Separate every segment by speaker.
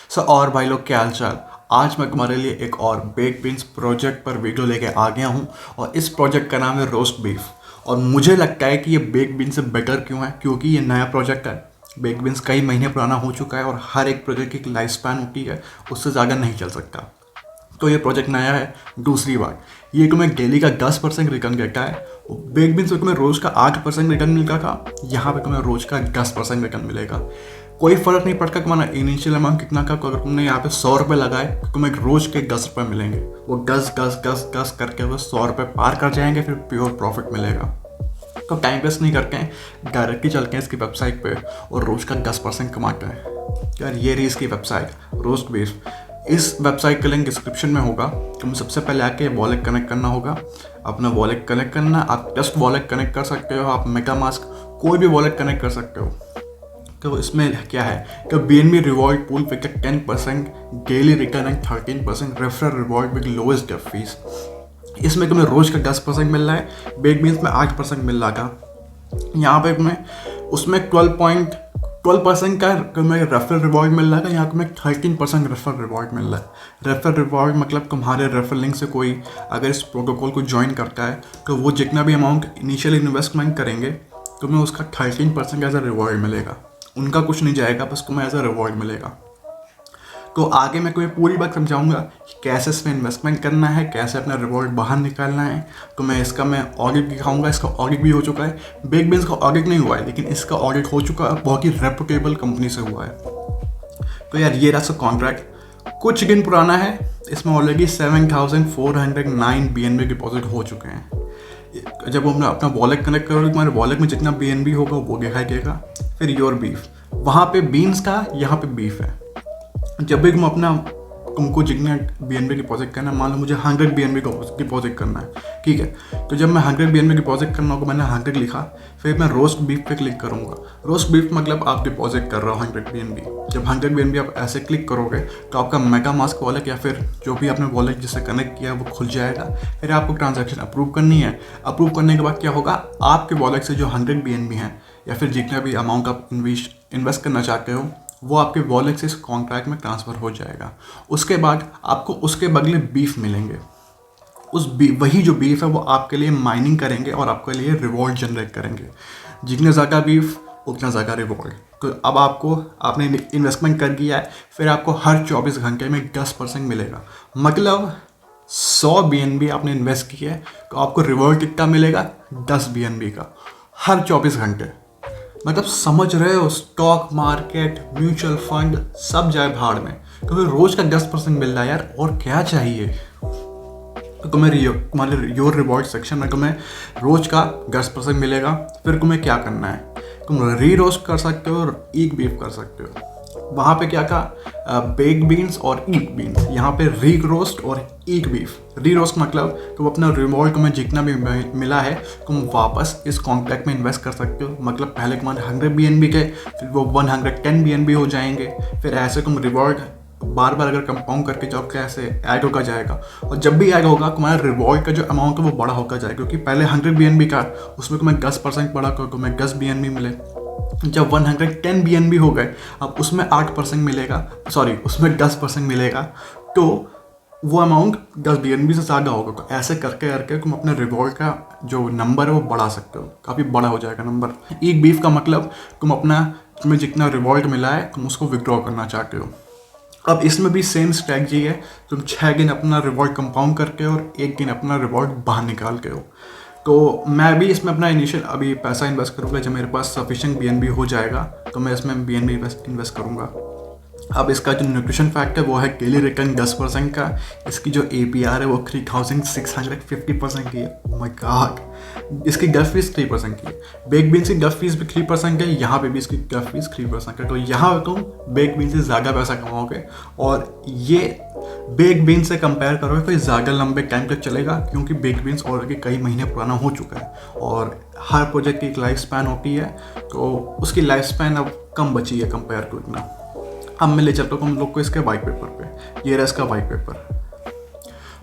Speaker 1: और भाई लोग क्या हाल चाल। आज मैं तुम्हारे लिए एक और बेक बीन्स प्रोजेक्ट पर वीडियो लेके आ गया हूँ और इस प्रोजेक्ट का नाम है रोस्ट बीफ। और मुझे लगता है कि ये बेक बीन से बेटर क्यों है, क्योंकि ये नया प्रोजेक्ट है। बेक बीन्स कई महीने पुराना हो चुका है और हर एक प्रोजेक्ट की लाइफ स्पैन होती है, उससे ज़्यादा नहीं चल सकता। तो ये प्रोजेक्ट नया है। दूसरी बात, ये तुम्हें डेली का 10% रिटर्न देता है। बेक बीन्स में तुम्हें रोज़ का 8% रिटर्न मिलता था, यहाँ पे तुम्हें रोज़ का 10% रिटर्न मिलेगा। कोई फर्क नहीं पड़ता तुम्हारा इनिशियल अमाउंट कितना का। अगर तुमने यहाँ पे 100 रुपये लगाए तो तुम्हें रोज़ के 10 रुपये मिलेंगे। वो 10 करके वो 100 रुपये पार कर जाएंगे, फिर प्योर प्रॉफिट मिलेगा। तो टाइम वेस्ट नहीं करते हैं, डायरेक्टली चलते हैं इसकी वेबसाइट पे और रोज़ का 10% कमाते हैं। यार ये रही इसकी वेबसाइट रोस्ट बीफ। इस वेबसाइट का लिंक डिस्क्रिप्शन में होगा। तुम सबसे पहले आके वॉलेट कनेक्ट करना होगा, अपना वॉलेट कनेक्ट करना। आप ट्रस्ट वॉलेट कनेक्ट कर सकते हो, आप मेटामास्क कोई भी वॉलेट कनेक्ट कर सकते हो। तो इसमें क्या है कि BNB reward pool with 10% daily return and 13% referral reward with lowest dev fees. इसमें तुम्हें रोज का 10% मिल रहा है, बेक बीन्स में 8% मिल रहा था। यहाँ पे तुम्हें उसमें 12% का तुम्हें रेफरल रिवॉर्ड मिल रहा है, यहाँ तुम्हें 13% रेफरल रिवॉर्ड मिल रहा है। रेफरल रिवॉर्ड मतलब तुम्हारे रेफरल लिंक से कोई अगर इस प्रोटोकॉल को ज्वाइन करता है तो वो जितना भी अमाउंट इनिशियल इन्वेस्टमेंट करेंगे तुम्हें उसका 13% एज अ रिवॉर्ड मिलेगा। उनका कुछ नहीं जाएगा, बस तुम्हें एज अ रिवॉर्ड मिलेगा। तो आगे मैं तुम्हें पूरी बात समझाऊंगा कि कैसे इसमें इन्वेस्टमेंट करना है, कैसे अपना रिवॉर्ड बाहर निकालना है। तो मैं ऑडिट दिखाऊंगा। इसका ऑडिट भी हो चुका है। बेक बीन्स का ऑडिट नहीं हुआ है, लेकिन इसका ऑडिट हो चुका है, बहुत ही रेपुटेबल कंपनी से हुआ है। तो यार ये रहा कॉन्ट्रैक्ट, कुछ दिन पुराना है। इसमें ऑलरेडी 7,409 BNB डिपॉजिट हो चुके हैं। जब हम अपना वॉलेट कनेक्ट करोगे, तुम्हारे वॉलेट में जितना BNB होगा वो दिखाई देगा। फिर योर बीफ, वहाँ पे बीन्स का, यहाँ पे बीफ है। जब भी तुमको जितना BNB डिपॉजिट करना है, मान लो मुझे 100 BNB डिपॉजिट करना है, ठीक है। तो जब मैं 100 BNB डिपॉजिट करना होगा, मैंने 100 लिखा, फिर मैं रोस्ट बीफ पे क्लिक करूँगा। रोस्ट बीफ मतलब आप डिपॉजिट कर रहे हो 100 BNB। जब 100 BNB आप ऐसे क्लिक करोगे तो आपका मेटामास्क वॉलेट या फिर जो भी आपने वॉलेट जिससे कनेक्ट किया वो खुल जाएगा। फिर आपको ट्रांजैक्शन अप्रूव करनी है। अप्रूव करने के बाद क्या होगा, आपके वॉलेट से जो 100 BNB हैं या फिर जितना भी अमाउंट आप इन्वेस्ट करना चाहते हो वो आपके वॉलेट से इस कॉन्ट्रैक्ट में ट्रांसफ़र हो जाएगा। उसके बाद आपको उसके बदले बीफ मिलेंगे। वही जो बीफ है वो आपके लिए माइनिंग करेंगे और आपके लिए रिवॉर्ड जनरेट करेंगे। जितने ज़्यादा बीफ उतना ज़्यादा रिवॉर्ड। तो अब आपने इन्वेस्टमेंट कर दिया है, फिर आपको हर 24 घंटे में 10% मिलेगा। मतलब 100 BNB आपने इन्वेस्ट किया है तो आपको रिवॉर्ड कितना मिलेगा, 10 BNB का हर 24 घंटे। मतलब समझ रहे हो, स्टॉक मार्केट, म्यूचुअल फंड सब जाए भाड़ में, क्योंकि रोज का 10% मिल रहा है यार, और क्या चाहिए। तो तुम्हारे योर रिवॉर्ड सेक्शन में तुम्हें रोज का 10% मिलेगा। फिर तुम्हें क्या करना है, तुम री रोस्ट कर सकते हो और ईक बीफ कर सकते हो। वहाँ पे क्या था, बेक बीन्स और ईक बीन्स। यहाँ पे री रोस्ट और ईक बीफ। री रोस्ट मतलब तुम अपना रिवॉर्ड तुम्हें जितना भी मिला है तुम वापस इस कॉन्ट्रैक्ट में इन्वेस्ट कर सकते हो। मतलब पहले तुम्हारे 100 BNB के, फिर वो 110 BNB हो जाएंगे। फिर ऐसे तुम रिवॉर्ड बार बार अगर कंपाउंड करके जाओ कैसे ऐड होगा जाएगा। और जब भी ऐड होगा तुम्हारा रिवॉर्ड का जो अमाउंट है वो बड़ा होगा जाएगा, क्योंकि पहले 100 BNB का, उसमें तुम्हें 10% बढ़ा कर तुम्हें 10 BNB मिले। जब 110 BNB हो गए, अब उसमें 8% मिलेगा, सॉरी उसमें 10% मिलेगा। तो वो अमाउंट 10 BNB से ज़्यादा होगा। तो ऐसे करके करके तुम अपने रिवॉर्ड का जो नंबर है वो बढ़ा सकते हो, काफ़ी बड़ा हो जाएगा नंबर। एक बीफ का मतलब तुम्हें जितना रिवॉर्ड मिला है तुम उसको विड्रॉ करना चाहते हो। अब इसमें भी सेम स्ट्रैटेजी है, तुम 6 दिन अपना रिवॉर्ड कंपाउंड करके और 1 दिन अपना रिवॉर्ड बाहर निकाल के हो। तो मैं भी इसमें अपना इनिशियल अभी पैसा इन्वेस्ट करूँगा। जब मेरे पास सफिशिएंट BNB हो जाएगा तो मैं इसमें BNB इन्वेस्ट करूँगा। अब इसका जो न्यूट्रिशन फैक्ट है वो है डेली रिटर्न 10% का। इसकी जो APR है वो 3650% की है। Oh my God. इसकी गफ फीस 3% की है। बेक बीन्स की गफ फीस भी 3% है, यहाँ पे भी इसकी गफ फीस 3% है। तो यहाँ तुम बेक बीन से ज़्यादा पैसा कमाओगे। और ये बेक बीन से कंपेयर करोगे तो ये ज़्यादा लंबे टाइम तक चलेगा, क्योंकि बेक बीन्स ऑलरेडी कई महीने पुराना हो चुका है और हर प्रोजेक्ट की एक लाइफ स्पैन होती है। तो उसकी लाइफ स्पैन अब कम बची है कंपेयर टू इतना। अब मैं ले चलता हूँ हम लोग को इसके वाइट पेपर पे। ये रहा इसका white paper.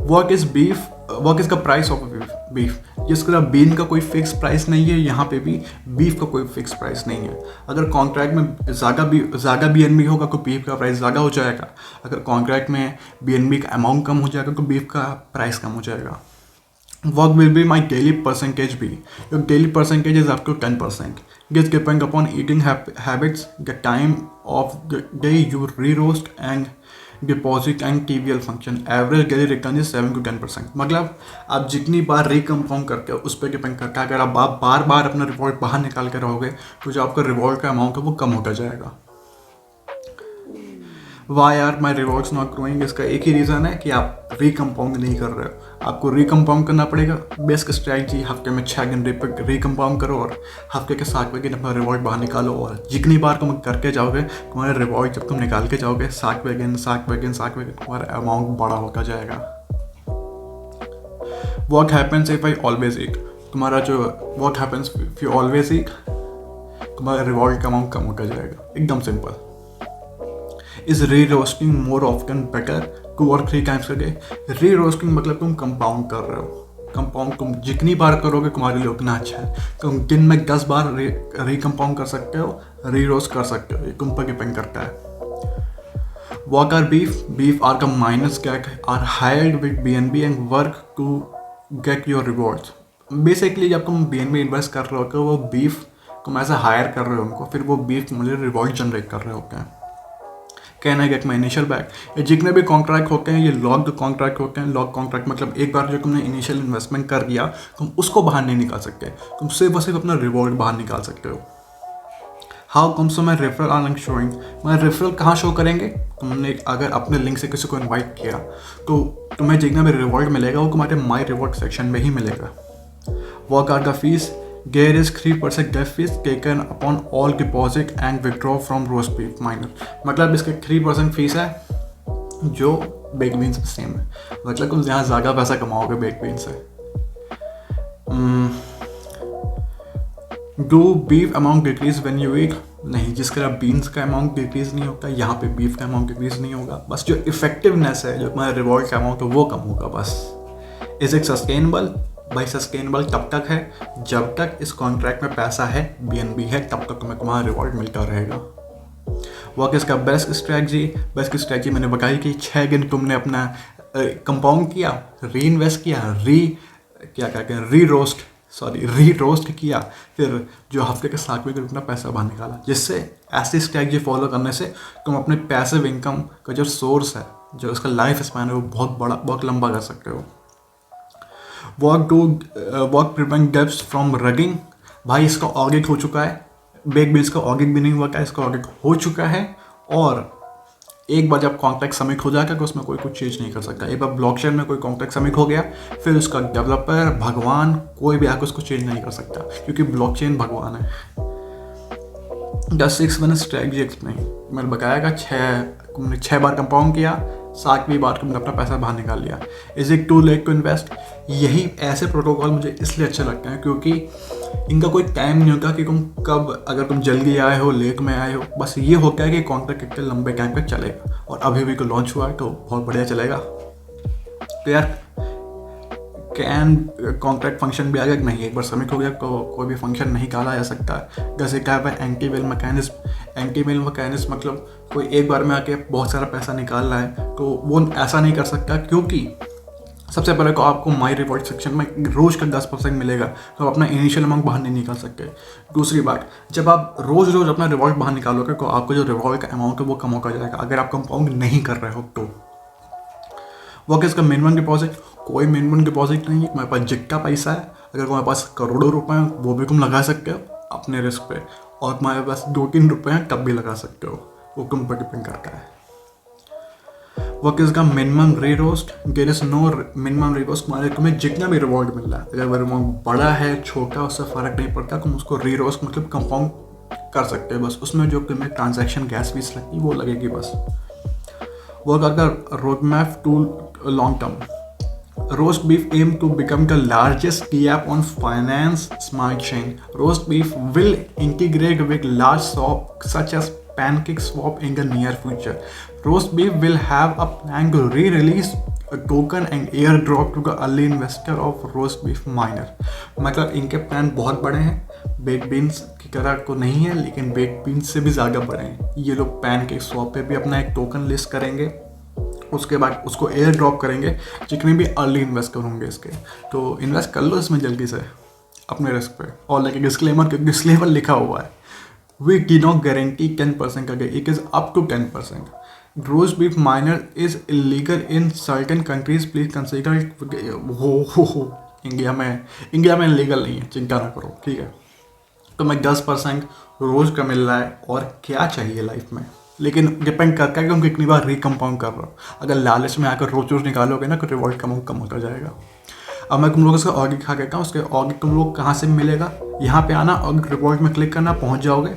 Speaker 1: Work is the price of beef, जिसका बीन का कोई फिक्स प्राइस नहीं है, यहाँ पे भी बीफ का कोई फिक्स प्राइस नहीं है। अगर कॉन्ट्रैक्ट में ज़्यादा BNB होगा तो बीफ का प्राइस ज़्यादा हो जाएगा, अगर कॉन्ट्रैक्ट में BNB का अमाउंट कम हो जाएगा तो बीफ का प्राइस कम हो जाएगा। What will be my daily percentage be? Your daily percentage is up to 10%. This depends upon eating habits, the time of the day you re-roast and deposit and TVL function. Average daily return is 7 to 10%. मतलब आप जितनी बार रिकम्पाउंड करते हो उस पर depend करता है। अगर आप बार बार अपना रिवॉर्ड बाहर निकाल के रहोगे तो जो आपका रिवॉर्ड का अमाउंट है वो कम होता जाएगा। Why are my rewards not growing, इसका एक ही रीज़न है कि आप रिकम्पाउंड नहीं कर रहे हो। आपको रिकम्पाउंड करना पड़ेगा। बेस्ट स्ट्रैटेजी, हफ्ते में 6 दिन रिकम्पाउंड करो और हफ्ते के 7वें दिन अपना रिवॉर्ड बाहर निकालो, और जितनी बार तुम करके जाओगे तुम्हारे रिवॉर्ड जब तुम निकाल के जाओगे 7वें दिन तुम्हारा अमाउंट बड़ा होता जाएगा। What happens if I always eat, तुम्हारा जो what happens if you always eat, तुम्हारा रिवॉर्ड का अमाउंट कम होता जाएगा। एकदम सिंपल। इज री रोस्टिंग मोर ऑफ्टन बेटर 2 और 3 टाइम्स कर डे? री रोस्टिंग मतलब तुम कंपाउंड कर रहे हो। कंपाउंड तुम जितनी बार करोगे तुम्हारे लिए उतना अच्छा है। तुम दिन में 10 बार रिकम्पाउंड कर सकते हो, री रोस्ट कर सकते हो, ये तुम पर डिपेंड करता है। What are beef? Beef are the minus which are hired with BNB and work to get your rewards. Basically जब तुम BNB इन्वेस्ट कर रहे होते हो वो बीफ तुम ऐसा हायर कर रहे हो उनको, फिर वो बीफ मुझे रिवॉर्ड जनरेट कर रहे होते हैं। Can I get my initial back? ये जितने भी कॉन्ट्रैक्ट होते हैं ये लॉक्ड कॉन्ट्रैक्ट होते हैं। लॉक कॉन्ट्रैक्ट मतलब एक बार जो तुमने इनिशियल इन्वेस्टमेंट कर दिया तुम उसको बाहर नहीं निकाल सकते, तुम सिर्फ और सिर्फ अपना रिवॉर्ड बाहर निकाल सकते हो। How comes to my referral are showing? मैं रेफरल कहाँ शो करेंगे? तुमने अगर अपने लिंक से किसी को इन्वाइट किया तो तुम्हें जितना भी रिवॉर्ड मिलेगा वो तुम्हारे माई रिवॉर्ड सेक्शन में ही मिलेगा। Work are the fees? There is 3% debt fees taken upon all deposit and withdraw from roast beef minor। मतलब इसके 3% फीस है जो बेक बीन से सेम है, मतलब तुम यहाँ ज़्यादा पैसा कमाओगे बेक बीन से। Do beef amount decrease when you eat? नहीं, जिस तरह बीन्स का अमाउंट डिक्रीज नहीं होता यहाँ पे बीफ का अमाउंट डिक्रीज नहीं होगा, बस जो इफेक्टिवनेस है, जो तुम्हारा रिवॉर्ड का अमाउंट है वो कम होगा बस। Is it sustainable? भाई सस्टेनेबल तब तक है जब तक इस कॉन्ट्रैक्ट में पैसा है, BNB है, तब तक तुम्हें तुम्हारा रिवॉर्ड मिलता रहेगा। वर्क इसका बेस्ट स्ट्रैटेजी? बेस्ट स्ट्रैटेजी मैंने बताई कि 6 दिन तुमने अपना कंपाउंड किया, री इन्वेस्ट किया, री रोस्ट किया, फिर जो हफ्ते के 7वें दिन अपना पैसा बाहर निकाला। जिससे ऐसी स्ट्रैटेजी फॉलो करने से तुम अपने पैसिव इनकम का जो सोर्स है, जो उसका लाइफ स्पैन है वो बहुत लंबा कर सकते हो। Work prevent debts from ragging? भाई इसका ऑडिट हो चुका है, बेक बिल्स का ऑडिट भी नहीं हुआ था, इसका ऑडिट हो चुका है। और एक बार जब कॉन्ट्रैक्ट सबमिट हो जाएगा तो उसमें कोई कुछ चेंज नहीं कर सकता। एक बार ब्लॉकचेन में कोई कॉन्ट्रैक्ट सबमिट हो गया फिर उसका डेवलपर, भगवान, कोई भी आकर उसको चेंज नहीं कर सकता, क्योंकि ब्लॉकचेन भगवान है। The 6 one strategy explain? मैंने बताया तुमने 6 बार कंपाउंड किया, 7वीं बार तुमने अपना पैसा बाहर निकाल लिया। Is it too late to invest? यही ऐसे प्रोटोकॉल मुझे इसलिए अच्छे लगते हैं क्योंकि इनका कोई टाइम नहीं होता कि तुम कब, अगर तुम जल्दी आए हो, लेट में आए हो, बस ये होता है कि कॉन्ट्रैक्ट कितने लंबे टाइम तक चलेगा, और अभी भी को लॉन्च हुआ है तो बहुत बढ़िया चलेगा। तो यार कैन कॉन्ट्रैक्ट फंक्शन भी आ गया? नहीं, एक बार सबमिट हो गया तो कोई भी फंक्शन नहीं डाला जा सकता। जैसे क्या है एंटी वेल मैकेनिज्म मतलब कोई एक बार में आके बहुत सारा पैसा निकाल रहा है तो वो ऐसा नहीं कर सकता, क्योंकि सबसे पहले तो आपको माई रिवॉर्ड सेक्शन में रोज़ का 10% मिलेगा, तो आप अपना इनिशियल अमाउंट बाहर नहीं निकाल सकते। दूसरी बात, जब आप रोज़ अपना रिवॉर्ड बाहर निकालोगे तो आपको जो रिवॉर्ड का अमाउंट है वो कम होता जाएगा अगर आप कंपाउंड नहीं कर रहे हो तो। वो इसका मिनिमम डिपॉजिट? कोई मिनिमम डिपॉजिट नहीं है, तुम्हारे पास जितना पैसा है, अगर तुम्हारे पास करोड़ों रुपए हैं वो भी तुम लगा सकते हो अपने रिस्क पे, और तुम्हारे पास 2-3 रुपए हैं तब भी लगा सकते हो, वो तुम पर डिपेंड करता है। वो इसका minimum re-roast? There is no minimum re-roast. तुम्हें जितना भी रिवॉर्ड मिल रहा है, अगर वो रिवॉर्ड बड़ा है छोटा उससे फ़र्क नहीं पड़ता, तुम उसको री रोस्ट मतलब कंपाउंड कर सकते हो, बस उसमें जो तुम्हें ट्रांजैक्शन गैस फीस लगती वो लगेगी बस। वो अगर road map to long term? Roast beef aim to become the largest TAP on finance smart chain. Roast beef will integrate with large swap such as PancakeSwap in the near future. Roast beef will have a plan to re-release token and airdrop to the early investor of roast beef miner. मतलब इनके plan बहुत बड़े हैं, bake beans की तरह को नहीं है, लेकिन बेक बीन्स से भी ज़्यादा बड़े हैं। ये लोग पैनकेक स्वैप पे भी अपना एक टोकन लिस्ट करेंगे, उसके बाद उसको एयर ड्रॉप करेंगे जितने भी अर्ली इन्वेस्टर होंगे इसके। तो इन्वेस्ट कर लो इसमें जल्दी से अपने रिस्क पे। और लेकिन डिस्क्लेमर लिखा हुआ है, वी डी नॉट गारंटी 10% का, it is up to 10%। Roast beef miner is illegal in certain countries, please consider. हो इंडिया में इलीगल नहीं है, चिंता ना करो, ठीक है। तो मैं 10% रोज का मिल रहा है और क्या चाहिए लाइफ में, लेकिन डिपेंड करता है कि तुम कितनी बार रिकम्पाउंड कर रहे हो। अगर लालच में आकर रोज निकालोगे ना तो रिवॉर्ड कम होता जाएगा। अब मैं तुम लोगों को ऑर्गिक खा कहता हूँ, उसके ऑर्गिक तुम लोग कहाँ से मिलेगा, यहाँ पे आना और रिवॉर्ड में क्लिक करना, पहुँच जाओगे।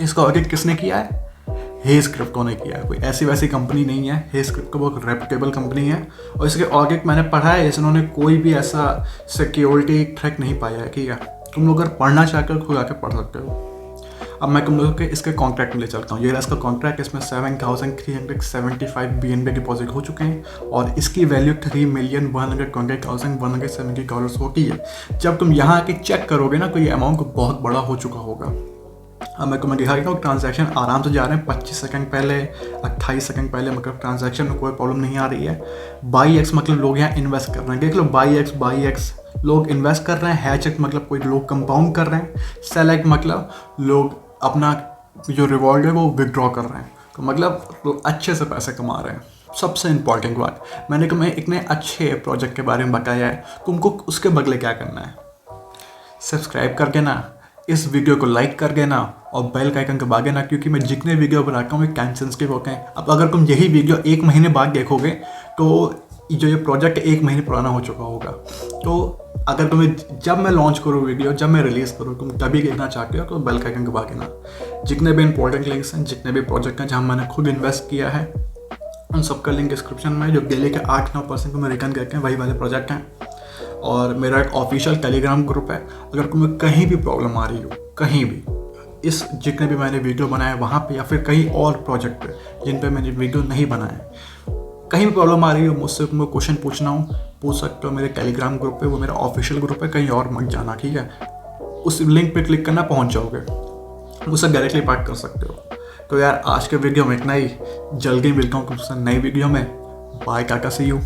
Speaker 1: इसका ऑर्गिक किसने किया है? हेज क्रिप्टो ने किया है, कोई ऐसी वैसी कंपनी नहीं है। हेज क्रिप्टो बहुत रेपुटेबल कंपनी है और इसके ऑर्गिक मैंने पढ़ा है, इन्होंने कोई भी ऐसा सिक्योरिटी थ्रेट नहीं पाया है, ठीक है। तुम लोग अगर पढ़ना चाहते हो खुद आके पढ़ सकते हो। अब मैं तुम लोगों के इसके कॉन्ट्रैक्ट में ले चलता हूँ। ये इसका कॉन्ट्रैक्ट, इसमें 7,375 BNB डिपॉजिट हो चुके हैं और इसकी वैल्यू $3,120,170 होती है। जब तुम यहाँ आके चेक करोगे ना तो ये अमाउंट बहुत बड़ा हो चुका होगा। अब मैं तुम्हें दिखा रहा हूँ ट्रांजैक्शन आराम से जा रहे हैं, 25 सेकंड पहले, 28 सेकंड पहले, मतलब ट्रांजैक्शन में कोई प्रॉब्लम नहीं आ रही है। बाई एक्स मतलब लोग यहाँ इन्वेस्ट कर रहे हैं, देख लो, बाई एक्स लोग इन्वेस्ट कर रहे हैं। हैच एक्स मतलब कोई लोग कंपाउंड कर रहे हैं। सेल एक्स मतलब लोग अपना जो रिवॉर्ड है वो विड्रॉ कर रहे हैं, तो मतलब लोग अच्छे से पैसे कमा रहे हैं। सबसे इंपॉर्टेंट बात, मैंने तुम्हें इतने अच्छे प्रोजेक्ट के बारे में बताया है, तुमको उसके बदले क्या करना है, सब्सक्राइब कर देना, इस वीडियो को लाइक कर देना और बेल का आइकन दबा देना, क्योंकि मैं जितने वीडियो बनाता हूँ कैन सेंसिटिव होते हैं। अब अगर तुम यही वीडियो 1 महीने बाद देखोगे तो जो ये प्रोजेक्ट 1 महीने पुराना हो चुका होगा। तो अगर तुम्हें जब मैं लॉन्च करूँ वीडियो, जब मैं रिलीज़ करूँ, तुम तभी देखना चाहते हो तो बेल का आइकन दबा देना। जितने भी इंपॉर्टेंट लिंक्स हैं, जितने भी प्रोजेक्ट हैं जहाँ मैंने खुद इन्वेस्ट किया है, उन सबका लिंक डिस्क्रिप्शन में। जो डेली के 8-9% को मैं रिटर्न करके हैं वही वाले प्रोजेक्ट हैं। और मेरा एक ऑफिशियल टेलीग्राम ग्रुप है। अगर तुम्हें कहीं भी प्रॉब्लम आ रही हो, कहीं भी, इस जितने भी मैंने वीडियो बनाए वहाँ पे या फिर कहीं और प्रोजेक्ट पे जिन पे मैंने वीडियो नहीं बनाए, कहीं भी प्रॉब्लम आ रही हो, मुझसे तुम्हें क्वेश्चन पूछ सकते हो मेरे टेलीग्राम ग्रुप पे। वो मेरा ऑफिशियल ग्रुप है, कहीं और मत जाना, ठीक है। उस लिंक पे क्लिक करना, पहुँच जाओगे, मुझसे डायरेक्टली बात कर सकते हो। तो यार आज के वीडियो में इतना ही, जल्दी मिलता हूँ तुमसे नई वीडियो में। Bye, ta-ta, see you.